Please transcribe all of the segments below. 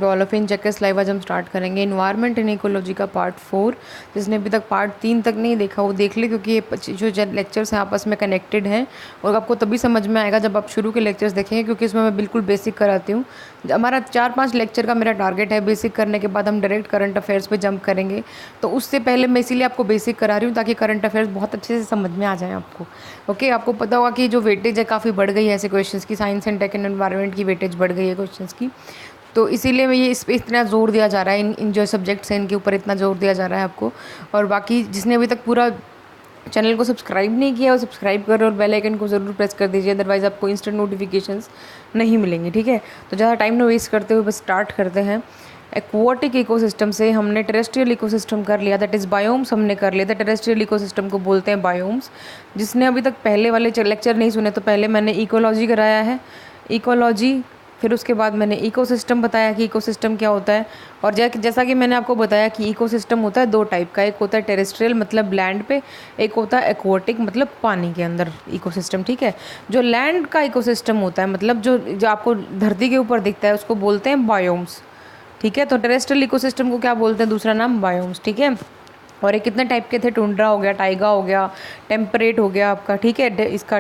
All of in checkers live आज हम start करेंगे इन्वायरमेंट एंड इकोलॉजी का पार्ट 4। जिसने अभी तक पार्ट 3 तक नहीं देखा वो देख ले, क्योंकि ये जो लेक्चर्स हैं आपस में कनेक्टेड हैं और आपको तभी समझ में आएगा जब आप शुरू के लेक्चर्स देखेंगे, क्योंकि इसमें मैं बिल्कुल बेसिक कराती हूँ। हमारा 4-5 लेक्चर का मेरा टारगेट है। बेसिक करने के बाद हम डायरेक्ट करंट अफेयर्स पे जंप करेंगे, तो उससे पहले मैं इसीलिए आपको बेसिक करा रही हूँ ताकि करंट अफेयर्स बहुत अच्छे से समझ में आ जाए आपको। ओके, आपको पता होगा कि जो वेटेज है काफ़ी बढ़ गई है ऐसे क्वेश्चंस की। Science and tech and environment की वेटेज बढ़ गई है क्वेश्चंस की, तो इसीलिए मैं ये इस पे इतना ज़ोर दिया जा रहा है। इन जो सब्जेक्ट्स हैं इनके ऊपर इतना ज़ोर दिया जा रहा है आपको। और बाकी जिसने अभी तक पूरा चैनल को सब्सक्राइब नहीं किया वो सब्सक्राइब करो और बेल आइकन को ज़रूर प्रेस कर दीजिए, अदरवाइज़ आपको इंस्टेंट नोटिफिकेशंस नहीं मिलेंगे। ठीक है, तो ज़्यादा टाइम ना वेस्ट करते हुए बस स्टार्ट करते हैं। एक्वाटिक इकोसिस्टम से हमने टेरेस्ट्रियल इकोसिस्टम कर लिया, दैट इज़ बायोम्स हमने कर लिया था। टेरेस्ट्रियल इकोसिस्टम को बोलते हैं बायोम्स। जिसने अभी तक पहले वाले लेक्चर नहीं सुने, तो पहले मैंने इकोलॉजी कराया है, इकोलॉजी, फिर उसके बाद मैंने इकोसिस्टम बताया कि इकोसिस्टम क्या होता है। और जैसा कि मैंने आपको बताया कि इकोसिस्टम होता है 2 टाइप का, एक होता है टेरेस्ट्रियल मतलब लैंड पे, एक होता है एक्वाटिक मतलब पानी के अंदर इकोसिस्टम। ठीक है, जो लैंड का इकोसिस्टम होता है मतलब जो आपको धरती के ऊपर दिखता है उसको बोलते हैं बायोम्स। ठीक है, तो टेरेस्ट्रियल इकोसिस्टम को क्या बोलते हैं, दूसरा नाम बायोम्स। ठीक है, और ये कितने टाइप के थे, टुंड्रा हो गया, टाइगा हो गया, टेम्परेट हो गया आपका। ठीक है, इसका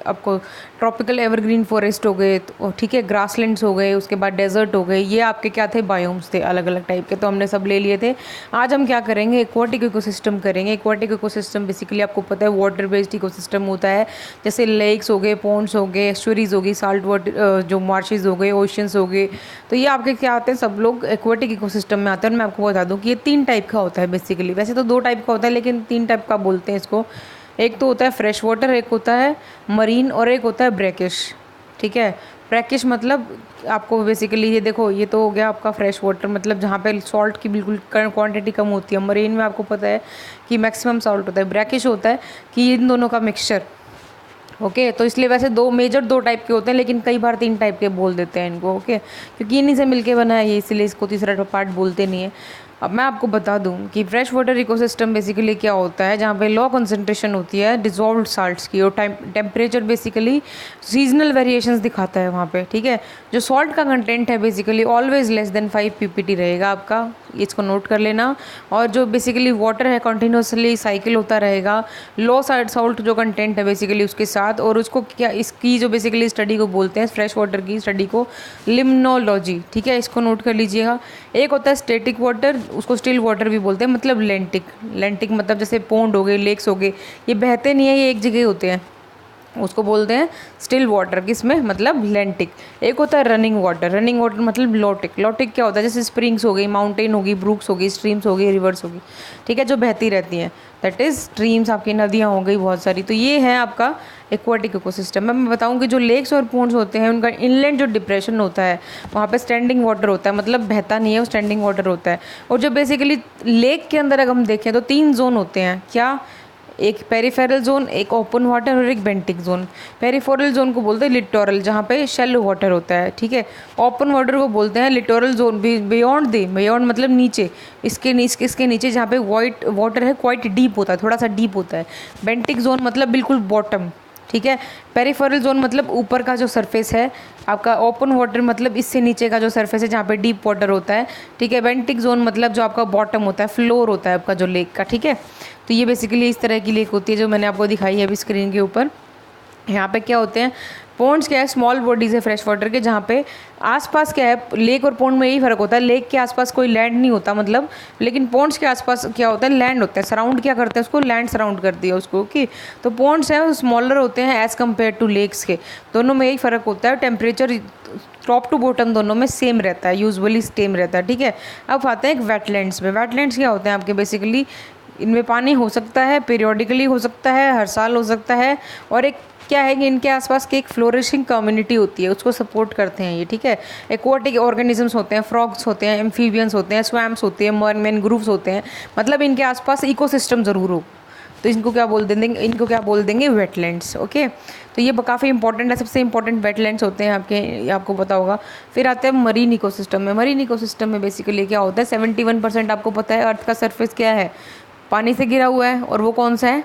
आपको ट्रॉपिकल एवरग्रीन फॉरेस्ट हो गए, तो ठीक है, ग्रासलैंड्स हो गए, उसके बाद डेजर्ट हो गए। ये आपके क्या थे, बायोम्स थे अलग अलग टाइप के, तो हमने सब ले लिए थे। आज हम क्या करेंगे, एक्वाटिक इकोसिस्टम करेंगे। एक्वाटिक इकोसिस्टम बेसिकली आपको पता है वाटर बेस्ड इकोसिस्टम होता है। जैसे लेक्स हो गए, पॉन्ड्स हो गए, एस्चुरीज हो गई, साल्ट वाटर जो मार्शेज हो गए, ओशंस हो गए, तो ये आपके क्या आते हैं, सब लोग एक्वाटिक इकोसिस्टम में आते हैं। और मैं आपको बता दूं कि ये 3 टाइप का होता है बेसिकली। वैसे तो 2 टाइप का होता है लेकिन 3 टाइप का बोलते हैं इसको। एक तो होता है फ्रेश वाटर, एक होता है मरीन और एक होता है ब्रैकिश। ठीक है, ब्रैकिश मतलब आपको बेसिकली ये देखो, ये तो हो गया आपका फ्रेश वाटर मतलब जहाँ पे सॉल्ट की बिल्कुल क्वांटिटी कम होती है। मरीन में आपको पता है कि मैक्सिमम सॉल्ट होता है। ब्रैकिश होता है कि इन दोनों का मिक्सचर। ओके, तो इसलिए वैसे 2 टाइप के होते हैं लेकिन कई बार 3 टाइप के बोल देते हैं इनको। ओके, क्योंकि इन्हीं से मिलके बना है ये, इसलिए इसको तीसरा पार्ट बोलते नहीं है। अब मैं आपको बता दूं कि फ्रेश वाटर इकोसिस्टम बेसिकली क्या होता है, जहाँ पे लो कंसंट्रेशन होती है डिजॉल्व्ड साल्ट्स की, और टेम्परेचर बेसिकली सीजनल वेरिएशंस दिखाता है वहाँ पे। ठीक है, जो सॉल्ट का कंटेंट है basically always less than 5 ppt रहेगा आपका, इसको नोट कर लेना। और जो बेसिकली वाटर है कंटिन्यूसली साइकिल होता रहेगा। लो सॉल्ट जो कंटेंट है बेसिकली उसके साथ, और उसको क्या, इसकी जो बेसिकली स्टडी को बोलते हैं, फ्रेश वाटर की स्टडी को लिम्नोलॉजी। ठीक है, इसको नोट कर लीजिएगा। एक होता है स्टेटिक वाटर, उसको स्टिल वाटर भी बोलते हैं, मतलब लेंटिक। लेंटिक मतलब जैसे पोंड हो गए, लेक्स हो गए, ये बहते नहीं है, ये एक जगह होते हैं, उसको बोलते हैं स्टिल वाटर। किसमें, मतलब लेंटिक। एक होता है रनिंग वाटर, रनिंग वाटर मतलब लोटिक। लोटिक क्या होता है, जैसे स्प्रिंग्स हो गई, माउंटेन होगी, ब्रूक्स होगी, स्ट्रीम्स हो गई, रिवर्स होगी। ठीक है, जो बहती रहती हैं, दैट इज स्ट्रीम्स, आपकी नदियाँ हो गई बहुत सारी। तो ये है आपका एक्वाटिक इकोसिस्टम। मैं बताऊँ कि जो लेक्स और पोन्ड्स होते हैं उनका इनलैंड जो डिप्रेशन होता है वहाँ पे स्टैंडिंग वाटर होता है, मतलब बहता नहीं है, वो स्टैंडिंग वाटर होता है। और जो बेसिकली लेक के अंदर अगर हम देखें तो 3 जोन होते हैं, क्या, एक पेरिफेरल जोन, एक ओपन वाटर और एक बेंटिक जोन। पेरिफेरल जोन को बोलते हैं लिटोरल, जहाँ पे शेलो वाटर होता है। ठीक है, ओपन वाटर को बोलते हैं लिटोरल जोन, बियॉन्ड मतलब नीचे, इसके नीचे जहाँ पे वाइट वाटर है, क्वाइट डीप होता है, थोड़ा सा डीप होता है। बेंटिक जोन मतलब बिल्कुल बॉटम। ठीक है, पेरिफेरल जोन मतलब ऊपर का जो सरफेस है आपका। ओपन वाटर मतलब इससे नीचे का जो सरफेस है जहाँ पे डीप वाटर होता है। ठीक है, बेंटिक जोन मतलब जो आपका बॉटम होता है, फ्लोर होता है आपका जो लेक का। ठीक है, तो ये बेसिकली इस तरह की लेक होती है जो मैंने आपको दिखाई है अभी स्क्रीन के ऊपर। यहाँ पे क्या होते हैं, पॉन्ड्स क्या है, स्मॉल बॉडीज़ है फ्रेश वाटर के, जहाँ पे आसपास क्या है, लेक और पॉन्ड में यही फ़र्क होता है, लेक के आसपास कोई लैंड नहीं होता मतलब, लेकिन पॉन्ड्स के आसपास क्या होता है, लैंड होता है। सराउंड क्या करते हैं उसको, लैंड सराउंड करती है उसको। ओके, तो पॉन्ड्स हैं वो स्मॉलर होते हैं एज़ कम्पेयर टू लेक्स के, दोनों में यही फ़र्क होता है। टेम्परेचर टॉप टू बॉटम दोनों में सेम रहता है, यूजुअली सेम रहता है। ठीक है, अब आते हैं एक वेटलैंड्स में। वेटलैंड्स क्या होते हैं आपके, बेसिकली इनमें पानी हो सकता है, पीरियोडिकली हो सकता है, हर साल हो सकता है, और एक क्या है कि इनके आसपास की एक फ्लोरिशिंग कम्युनिटी होती है, उसको सपोर्ट करते हैं ये। ठीक है, एक्वाटिक ऑर्गेनिजम्स होते हैं, फ्रॉग्स होते हैं, एम्फीबियंस होते हैं, स्वैम्प्स होते हैं, मैनग्रूव्स होते हैं, मतलब इनके आसपास इकोसिस्टम ज़रूर हो, तो इनको क्या बोल देंगे वेटलैंड्स। ओके, तो ये काफ़ी इंपॉर्टेंट है, सबसे इंपॉर्टेंट वेटलैंड्स होते हैं आपके, ये आपको पता होगा। फिर आते हैं मरीन इकोसिस्टम में। मरीन इकोसिस्टम में बेसिकली क्या होता है, 71% आपको पता है अर्थ का सरफेस क्या है, पानी से घिरा हुआ है, और वो कौन सा है,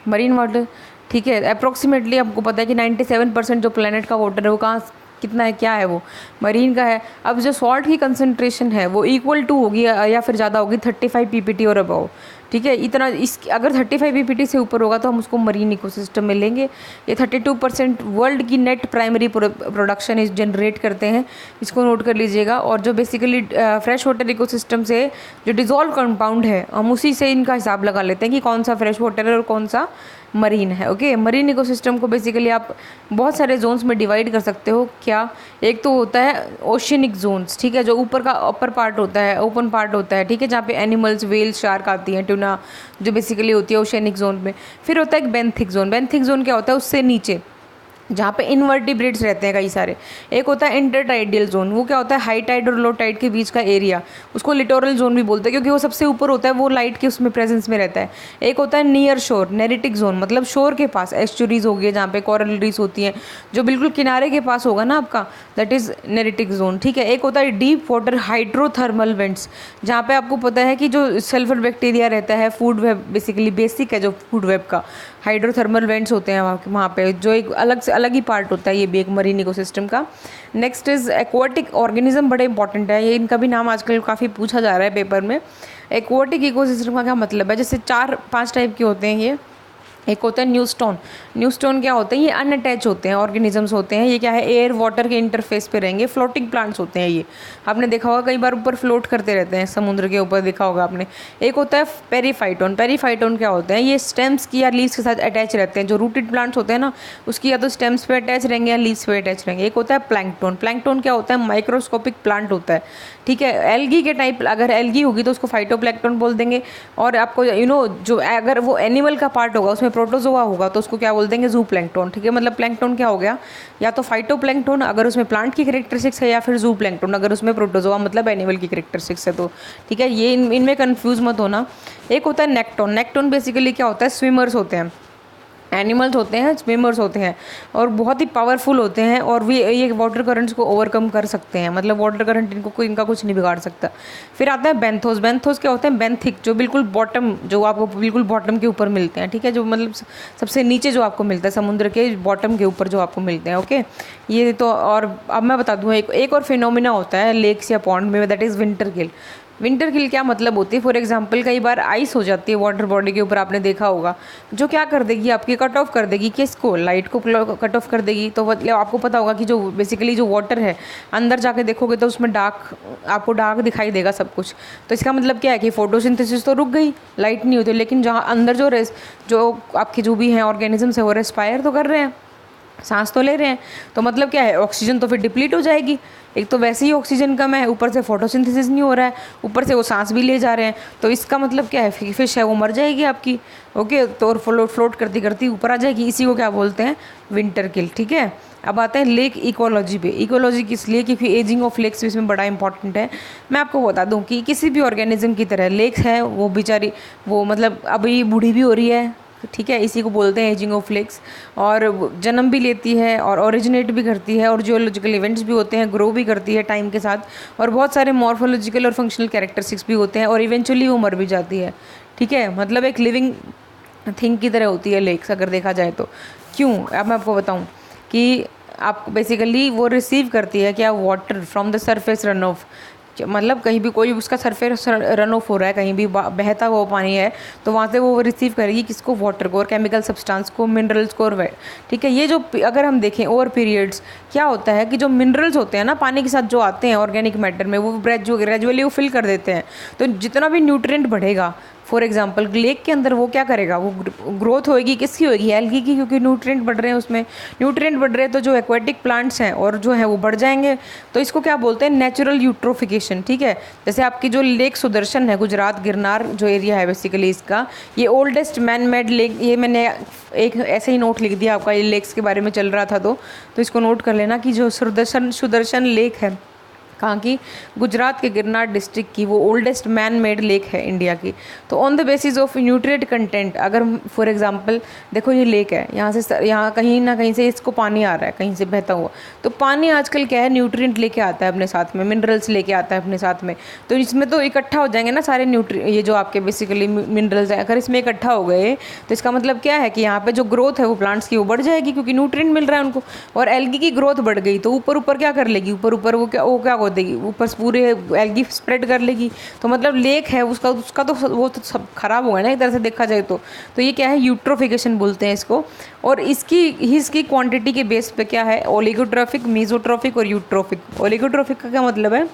मरीन वाटर। ठीक है, अप्रोक्सीमेटली आपको पता है कि 97% जो प्लेनेट का वाटर है वो कहाँ कितना है, क्या है वो मरीन का है। अब जो सॉल्ट की कंसंट्रेशन है वो इक्वल टू होगी या फिर ज़्यादा होगी 35 पीपीटी और अबव, ठीक है। इतना इस अगर 35 पीपीटी से ऊपर होगा तो हम उसको मरीन इकोसिस्टम में लेंगे। ये 32% वर्ल्ड की नेट प्राइमरी प्रोडक्शन इस जनरेट करते हैं, इसको नोट कर लीजिएगा। और जो बेसिकली फ्रेश वाटर इकोसिस्टम से जो डिज़ोल्व कंपाउंड है हम उसी से इनका हिसाब लगा लेते हैं कि कौन सा फ्रेश वाटर है और कौन सा मरीन है। ओके, मरीन इकोसिस्टम को बेसिकली आप बहुत सारे जोन्स में डिवाइड कर सकते हो। क्या, एक तो होता है ओशियनिक जोन्स, ठीक है, जो ऊपर का अपर पार्ट होता है, ओपन पार्ट होता है, ठीक है, जहाँ पे एनिमल्स, वेल्स, शार्क आती हैं, ट्यूना जो बेसिकली होती है ओशियनिक जोन में। फिर होता है एक बेंथिक जोन। बेंथिक जोन क्या होता है, उससे नीचे जहाँ पे इनवर्टिब्रेट्स रहते हैं कई सारे। एक होता है इंटरटाइडियल जोन, वो क्या होता है हाई टाइड और लो टाइड के बीच का एरिया, उसको लिटोरल जोन भी बोलते हैं क्योंकि वो सबसे ऊपर होता है, वो लाइट के उसमें प्रेजेंस में रहता है। एक होता है नियर शोर, नेरिटिक जोन, मतलब शोर के पास, एस्चुरीज हो गई जहाँ पे कोरल रीफ्स होती हैं, जो बिल्कुल किनारे के पास होगा ना आपका, दैट इज़ नेरिटिक जोन, ठीक है। एक होता है डीप वाटर हाइड्रोथर्मल वेंट्स, जहाँ पे आपको पता है कि जो सल्फर बैक्टीरिया रहता है, फूड वेब बेसिकली बेसिक है जो फूड वेब का, हाइड्रोथर्मल वेंट्स होते हैं वहाँ पे, जो एक अलग ही पार्ट होता है, ये भी एक मरीन इकोसिस्टम का। नेक्स्ट इज एक्वाटिक ऑर्गेनिज्म, बड़े इंपॉर्टेंट है ये, इनका भी नाम आजकल काफ़ी पूछा जा रहा है पेपर में। एक्वाटिक इकोसिस्टम का क्या मतलब है, जैसे 4-5 टाइप के होते हैं ये। एक होता है न्यूस्टोन। न्यूस्टोन क्या होते हैं, ये अनअटैच होते हैं ऑर्गेनिजम्स होते हैं। ये क्या है, एयर वाटर के इंटरफेस पे रहेंगे, फ्लोटिंग प्लांट्स होते हैं ये, आपने देखा होगा कई बार ऊपर फ्लोट करते रहते हैं, समुद्र के ऊपर देखा होगा आपने। एक होता है पेरीफाइटोन। पेरीफाइटोन क्या होते हैं, ये स्टेम्स की या लीव्स के साथ अटैच रहते हैं, जो रूटेड प्लांट्स होते हैं ना उसकी या तो स्टेम्स पे अटैच रहेंगे या लीव्स पे अटैच रहेंगे। एक होता है प्लैंकटोन। प्लैंकटोन क्या होता है, माइक्रोस्कोपिक प्लांट होता है, ठीक है। एल्गी के टाइप, अगर एल्गी होगी तो उसको फाइटोप्लैंक्टन बोल देंगे। और आपको जो अगर वो एनिमल का पार्ट होगा, उसमें प्रोटोजोआ होगा, तो उसको क्या बोल देंगे, जू प्लैंक्टन, ठीक है। मतलब प्लैंक्टन क्या हो गया, या तो फाइटोप्लैंक्टन अगर उसमें प्लांट की कैरेक्टरिस्टिक्स है, या फिर जू प्लैंक्टन अगर उसमें प्रोटोजोआ मतलब एनिमल की कैरेक्टरिस्टिक्स है, तो ठीक है, ये इनमें कन्फ्यूज मत होना। एक होता है नेक्टोन। नेक्टोन बेसिकली क्या होता है, स्विमर्स होते हैं, एनिमल्स होते हैं, स्विमर्स होते हैं और बहुत ही पावरफुल होते हैं, और ये वाटर करंट्स को ओवरकम कर सकते हैं, मतलब वाटर करंट इनका कुछ नहीं बिगाड़ सकता। फिर आता है बेंथोस। बेंथोस क्या होते हैं, बेंथिक, जो बिल्कुल बॉटम, जो आपको बिल्कुल बॉटम के ऊपर मिलते हैं, ठीक है, जो मतलब सबसे नीचे जो आपको मिलता है, समुद्र के बॉटम के ऊपर जो आपको मिलते हैं। ओके, ये तो। और अब मैं बता दूँ, एक और फिनोमिना होता है लेक्स या पॉन्ड में, that is winter kill. Winter kill क्या मतलब होती है, फॉर एग्जांपल कई बार आइस हो जाती है वाटर बॉडी के ऊपर, आपने देखा होगा, जो क्या कर देगी, आपकी कट ऑफ कर देगी, किसको, लाइट को कट ऑफ कर देगी। तो मतलब आपको पता होगा कि जो बेसिकली जो वाटर है, अंदर जाके देखोगे तो उसमें आपको डार्क दिखाई देगा सब कुछ। तो इसका मतलब क्या है कि फोटोसिंथेसिस तो रुक गई, लाइट नहीं होती, लेकिन जहाँ अंदर जो आपके जो भी हैं ऑर्गेनिजम्स है वो रेस्पायर तो कर रहे हैं, सांस तो ले रहे हैं। तो मतलब क्या है, ऑक्सीजन तो फिर डिप्लीट हो जाएगी। एक तो वैसे ही ऑक्सीजन कम है, ऊपर से फोटोसिंथेसिस नहीं हो रहा है, ऊपर से वो सांस भी ले जा रहे हैं, तो इसका मतलब क्या है, फिश है वो मर जाएगी आपकी। ओके, तो और फ्लोट करती करती ऊपर आ जाएगी, इसी को क्या बोलते हैं, विंटर किल, ठीक है। अब आते हैं लेक इकोलॉजी पे। इकोलॉजी किस लिए, क्योंकि एजिंग ऑफ लेक्स इसमें बड़ा इंपॉर्टेंट है। मैं आपको बता दूं कि किसी भी ऑर्गेनिज्म की तरह लेक्स है वो बेचारी, वो मतलब अभी बूढ़ी भी हो रही है, ठीक है, इसी को बोलते हैं एजिंग ऑफ लेक्स, और जन्म भी लेती है और ओरिजिनेट भी करती है, और जियोलॉजिकल इवेंट्स भी होते हैं, ग्रो भी करती है टाइम के साथ, और बहुत सारे मॉर्फोलॉजिकल और फंक्शनल कैरेक्टरिस्टिक्स भी होते हैं, और इवेंचुअली वो मर भी जाती है, ठीक है। मतलब एक लिविंग थिंग की तरह होती है लेक्स अगर देखा जाए तो। क्यों, अब मैं आपको बताऊँ कि आप बेसिकली वो रिसीव करती है क्या, water from the surface run of, मतलब कहीं भी कोई उसका सरफेस रन ऑफ हो रहा है, कहीं भी बहता हुआ पानी है, तो वहाँ से वो रिसीव करेगी किसको, वाटर को, और केमिकल सब्सटेंस को, मिनरल्स को, और ठीक है। ये जो अगर हम देखें ओवर पीरियड्स, क्या होता है कि जो मिनरल्स होते हैं ना पानी के साथ जो आते हैं ऑर्गेनिक मैटर में, वो ग्रेजुअली वो फिल कर देते हैं। तो जितना भी न्यूट्रिएंट बढ़ेगा, फॉर एग्जाम्पल लेक के अंदर, वो क्या करेगा, वो ग्रोथ होएगी किसकी होएगी, एल्गी की, क्योंकि न्यूट्रिएंट बढ़ रहे हैं उसमें, न्यूट्रिएंट बढ़ रहे हैं तो जो एक्वेटिक प्लांट्स हैं और जो है वो बढ़ जाएंगे। तो इसको क्या बोलते हैं, नेचुरल यूट्रोफिकेशन, ठीक है। जैसे आपकी जो लेक सुदर्शन है, गुजरात गिरनार जो एरिया है बेसिकली इसका, ये ओल्डेस्ट मैन मेड लेक, ये मैंने एक ऐसे ही नोट लिख दिया आपका, ये लेक्स के बारे में चल रहा था तो इसको नोट कर लेना कि जो सुदर्शन लेक है कहाँ की, गुजरात के गिरनार डिस्ट्रिक्ट की, वो ओल्डेस्ट मैन मेड लेक है इंडिया की। तो on the basis of nutrient content, अगर फॉर एग्जांपल देखो ये लेक है, यहाँ से यहाँ कहीं ना कहीं से इसको पानी आ रहा है, कहीं से बहता हुआ, तो पानी आजकल क्या है, न्यूट्रिएंट लेके आता है अपने साथ में, मिनरल्स लेके आता है अपने साथ में। तो इसमें तो इकट्ठा हो जाएंगे ना सारे ये जो आपके बेसिकली मिनरल्स हैं, अगर इसमें इकट्ठा हो गए तो इसका मतलब क्या है कि यहाँ पे जो ग्रोथ है वो प्लांट्स की वो बढ़ जाएगी, क्योंकि न्यूट्रिएंट मिल रहा है उनको। और एल्गी की ग्रोथ बढ़ गई तो ऊपर ऊपर क्या कर लेगी, ऊपर ऊपर वो क्या कर देगी, ऊपर पूरे एल्गी स्प्रेड कर लेगी। तो मतलब लेक है उसका तो वो तो सब खराब होगा ना एक तरह से देखा जाए तो ये क्या है, यूट्रोफिकेशन बोलते हैं इसको। और इसकी क्वांटिटी के बेस पे क्या है, ओलिगोट्रॉफिक, मेसोट्रॉफिक और यूट्रोफिक। ओलिगोट्रॉफिक का क्या मतलब है,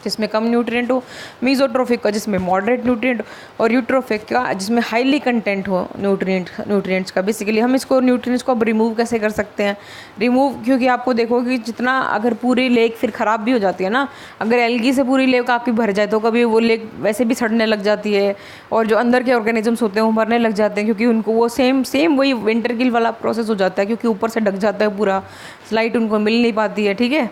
जिसमें कम न्यूट्रिएंट हो, मीजोट्रोफिक का जिसमें मॉडरेट न्यूट्रिएंट, और यूट्रोफिक का जिसमें हाईली कंटेंट हो न्यूट्रिएंट्स का। बेसिकली हम इसको न्यूट्रिएंट्स को अब रिमूव कैसे कर सकते हैं, रिमूव, क्योंकि आपको देखो कि जितना अगर पूरी लेक फिर ख़राब भी हो जाती है ना, अगर एल्गी से पूरी लेक आपकी भर जाए तो कभी वो लेक वैसे भी सड़ने लग जाती है, और जो अंदर के ऑर्गेनिजम्स होते हैं वो मरने लग जाते हैं, क्योंकि उनको वो सेम वही विंटर किल वाला प्रोसेस हो जाता है, क्योंकि ऊपर से ढक जाता है पूरा, लाइट उनको मिल नहीं पाती है। ठीक है,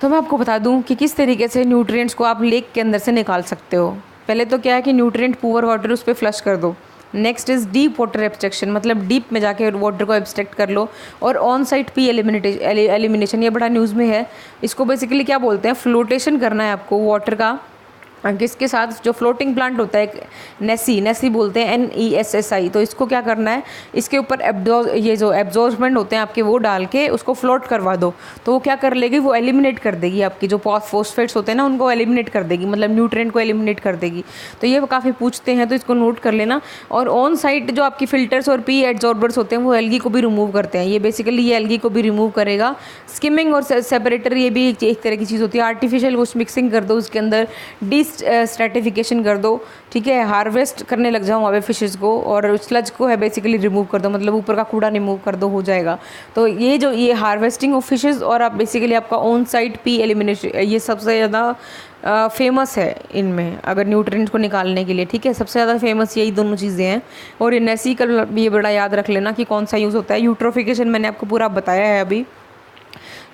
तो मैं आपको बता दूं कि किस तरीके से न्यूट्रिएंट्स को आप लेक के अंदर से निकाल सकते हो। पहले तो क्या है कि न्यूट्रिएंट पुअर वाटर उस पर फ्लश कर दो। Next is deep water abstraction, मतलब डीप में जाके वाटर को एब्स्ट्रैक्ट कर लो। और ऑन साइट पी एलिमिनेशन, ये बड़ा न्यूज़ में है। इसको बेसिकली क्या बोलते हैं, फ्लोटेशन करना है आपको वाटर का, किसके साथ, जो फ्लोटिंग प्लांट होता है नेसी बोलते हैं, NESSI। तो इसको क्या करना है, इसके ऊपर ये जो एब्जॉर्बमेंट होते हैं आपके वो डाल के उसको फ्लोट करवा दो। तो वो क्या कर लेगी, वो एलिमिनेट कर देगी आपकी जो फॉस्फेट्स होते हैं ना, उनको एलिमिनेट कर देगी, मतलब न्यूट्रिएंट को एलिमिनेट कर देगी। तो ये काफ़ी पूछते हैं, तो इसको नोट कर लेना। और ऑन साइट जो आपकी फिल्टर्स और पी एब्जॉर्बर्स होते हैं वो एल्गी को भी रिमूव करते हैं। ये बेसिकली ये एल्गी को भी रिमूव करेगा। स्किमिंग और सेपरेटर, ये भी एक तरह की चीज़ होती है। आर्टिफिशियल कुछ मिक्सिंग कर दो उसके अंदर, स्ट्रेटिफिकेशन कर दो। ठीक है, हार्वेस्ट करने लग जाओ वहाँ पे फिशेस को, और स्लज को है बेसिकली रिमूव कर दो, मतलब ऊपर का कूड़ा रिमूव कर दो, हो जाएगा। तो ये हार्वेस्टिंग ऑफ फिशेस और आप बेसिकली आपका ऑन साइट पी एलिमिनेशन, ये सबसे ज़्यादा फेमस है इनमें, अगर न्यूट्रिएंट्स को निकालने के लिए। ठीक है, सबसे ज़्यादा फेमस यही दोनों चीज़ें हैं। और ये नेसी का भी ये बड़ा याद रख लेना कि कौन सा यूज़ होता है। यूट्रोफिकेशन मैंने आपको पूरा बताया है अभी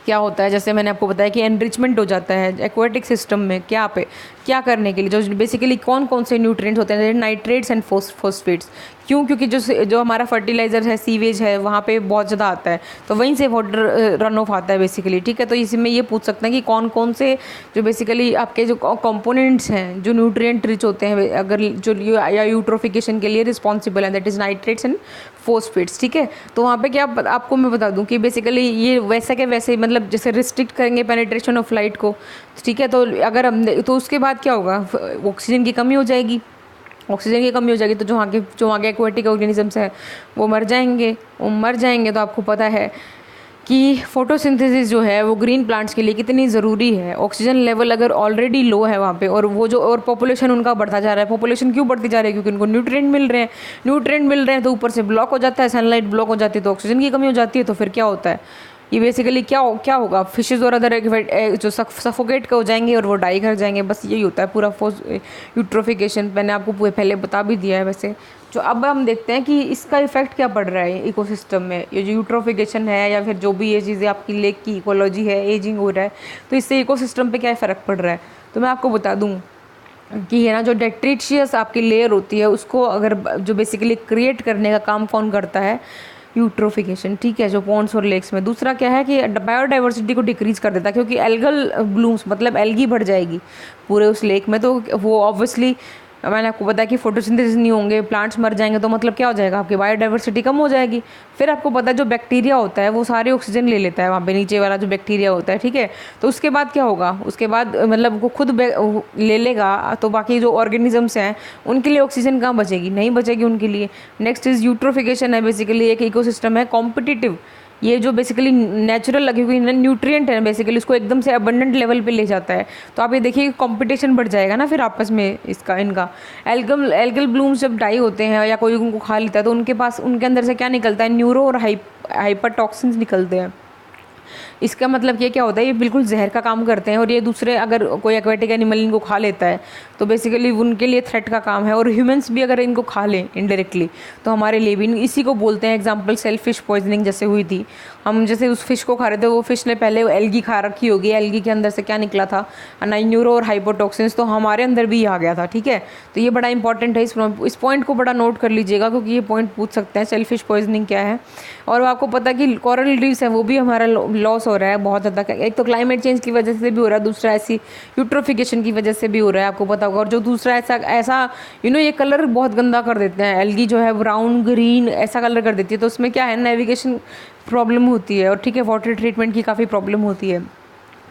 क्या होता है, जैसे मैंने आपको बताया कि एनरिचमेंट हो जाता है एक्वेटिक सिस्टम में, क्या करने के लिए, जो बेसिकली कौन कौन से न्यूट्रिएंट्स होते हैं, नाइट्रेट्स एंड फॉस्फेट्स। क्यों, क्योंकि जो हमारा फर्टिलाइज़र है, सीवेज है, वहाँ पे बहुत ज़्यादा आता है, तो वहीं से वाटर रन ऑफ आता है बेसिकली। ठीक है, तो इसी में ये पूछ सकते हैं कि कौन कौन से जो बेसिकली आपके जो कंपोनेंट्स हैं जो न्यूट्रिएंट रिच होते हैं, अगर जो या यूट्रोफिकेशन के लिए रिस्पॉन्सिबल है, that is nitrates and phosphates. ठीक है, तो वहाँ पे क्या आपको मैं बता दूँ कि बेसिकली ये वैसे के वैसे, मतलब जैसे रिस्ट्रिक्ट करेंगे पेनिट्रेशन ऑफ लाइट को। ठीक है, तो अगर हम तो उसके बाद क्या होगा, ऑक्सीजन की कमी हो जाएगी। तो जो वहाँ के एक्वेटिक ऑर्गेनिजम्स हैं वो मर जाएंगे। तो आपको पता है कि फोटोसिंथेसिस जो है वो ग्रीन प्लांट्स के लिए कितनी ज़रूरी है। ऑक्सीजन लेवल अगर ऑलरेडी लो है वहाँ पे, और पॉपुलेशन उनका बढ़ता जा रहा है। पॉपुलेशन क्यों बढ़ती जा रही है, क्योंकि उनको न्यूट्रिएंट मिल रहे हैं, तो ऊपर से ब्लॉक हो जाता है, सनलाइट ब्लॉक हो जाती है, तो ऑक्सीजन की कमी हो जाती है। तो फिर क्या होता है, ये बेसिकली क्या होगा, फिशेज और अदर जो सफोकेट हो जाएंगे और वो डाई कर जाएंगे। बस यही होता है पूरा यूट्रोफिकेशन। मैंने आपको पहले बता भी दिया है वैसे। जो अब हम देखते हैं कि इसका इफेक्ट क्या पड़ रहा है इकोसिस्टम में, ये जो यूट्रोफिकेशन है या फिर जो भी ये चीज़ें आपकी लेक की इकोलॉजी है, एजिंग हो रहा है, तो इससे इकोसिस्टम पे क्या फ़र्क पड़ रहा है। तो मैं आपको बता दूँ कि ये ना, जो डेट्रिशियस आपकी लेयर होती है उसको अगर जो बेसिकली क्रिएट करने का काम कौन करता है, यूट्रोफिकेशन। ठीक है, जो पॉन्ड्स और लेक्स में। दूसरा क्या है कि बायोडाइवर्सिटी को डिक्रीज कर देता है, क्योंकि एल्गल ब्लूम्स मतलब एल्गी बढ़ जाएगी पूरे उस लेक में, तो वो ऑब्वियसली मैंने आपको बताया कि फोटोसिंथेसिस नहीं होंगे, प्लांट्स मर जाएंगे, तो मतलब क्या हो जाएगा, आपकी बायोडाइवर्सिटी कम हो जाएगी। फिर आपको पता है जो बैक्टीरिया होता है वो सारे ऑक्सीजन ले लेता है वहाँ पे, नीचे वाला जो बैक्टीरिया होता है। ठीक है, तो उसके बाद क्या होगा, उसके बाद मतलब वो खुद ले लेगा, तो बाकी जो ऑर्गेनिजम्स हैं उनके लिए ऑक्सीजन कहाँ बचेगी, नहीं बचेगी उनके लिए। नेक्स्ट इज यूट्रोफिकेशन है, बेसिकली एक इकोसिस्टम है कॉम्पिटिटिव। ये जो बेसिकली नेचुरल लगी हुई न्यूट्रिएंट है बेसिकली उसको एकदम से अबंडेंट लेवल पे ले जाता है। तो आप ये देखिए कंपटीशन बढ़ जाएगा ना फिर आपस में इनका। एल्गल ब्लूम्स जब डाई होते हैं या कोई उनको खा लेता है तो उनके अंदर से क्या निकलता है, न्यूरो और हाइपर टॉक्सिन्स निकलते हैं। इसका मतलब ये क्या होता है, ये बिल्कुल जहर का काम करते हैं और ये दूसरे अगर कोई एक्वेटिक एनिमल इनको खा लेता है तो बेसिकली उनके लिए थ्रेट का काम है, और ह्यूमंस भी अगर इनको खा लें इनडायरेक्टली तो हमारे लिए भी, इसी को बोलते हैं एग्जाम्पल सेल फिश पॉइजनिंग जैसे हुई थी। हम जैसे उस फिश को खा रहे थे, वो फिश ने पहले एल्गी खा रखी होगी, एल्गी के अंदर से क्या निकला था, नाइन्यूरो और हाइपोटॉक्सिन्स, तो हमारे अंदर भी आ गया था। ठीक है, तो ये बड़ा इंपॉर्टेंट है, इस पॉइंट को बड़ा नोट कर लीजिएगा क्योंकि ये पॉइंट पूछ सकते हैं सेल फिश पॉइजनिंग क्या है। और आपको पता है कि कोरल रीफ्स है वो भी हमारा लॉस हो रहा है बहुत ज़्यादा, एक तो क्लाइमेट चेंज की वजह से भी हो रहा है, दूसरा ऐसी यूट्रोफिकेशन की वजह से भी हो रहा है, आपको पता होगा। और जो दूसरा ऐसा ऐसा ये कलर बहुत गंदा कर देते हैं, एल्गी जो है ब्राउन ग्रीन ऐसा कलर कर देती है, तो उसमें क्या है, नेविगेशन प्रॉब्लम होती है, और ठीक है वाटर ट्रीटमेंट की काफ़ी प्रॉब्लम होती है।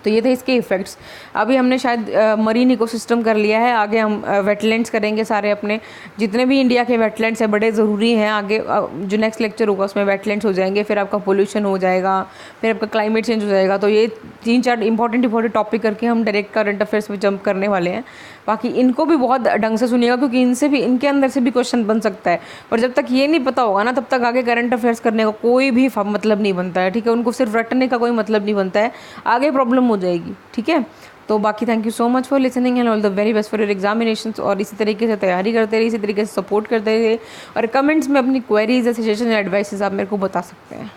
तो ये थे इसके इफ़ेक्ट्स। अभी हमने शायद मरीन इकोसिस्टम कर लिया है, आगे हम वेटलैंड्स करेंगे सारे, अपने जितने भी इंडिया के वेटलैंड्स हैं बड़े ज़रूरी हैं। आगे जो नेक्स्ट लेक्चर होगा उसमें वेटलैंड्स हो जाएंगे, फिर आपका पोल्यूशन हो जाएगा, फिर आपका क्लाइमेट चेंज हो जाएगा। तो ये 3-4 इंपॉर्टेंट टॉपिक करके हम डायरेक्ट करंट अफेयर्स में जंप करने वाले हैं। बाकी इनको भी बहुत ढंग से सुनिएगा क्योंकि इनके अंदर से भी क्वेश्चन बन सकता है, और जब तक ये नहीं पता होगा ना तब तक आगे करंट अफेयर्स करने का कोई भी मतलब नहीं बनता है। ठीक है, उनको सिर्फ रटने का कोई मतलब नहीं बनता है, आगे प्रॉब्लम हो जाएगी। ठीक है, तो बाकी thank you so much for listening and all the very best for your examinations. और इसी तरीके से तैयारी करते रहिए, इसी तरीके से सपोर्ट करते रहिए, और कमेंट्स में अपनी क्वेरीज या सजेशन या एडवाइसेस आप मेरे को बता सकते हैं।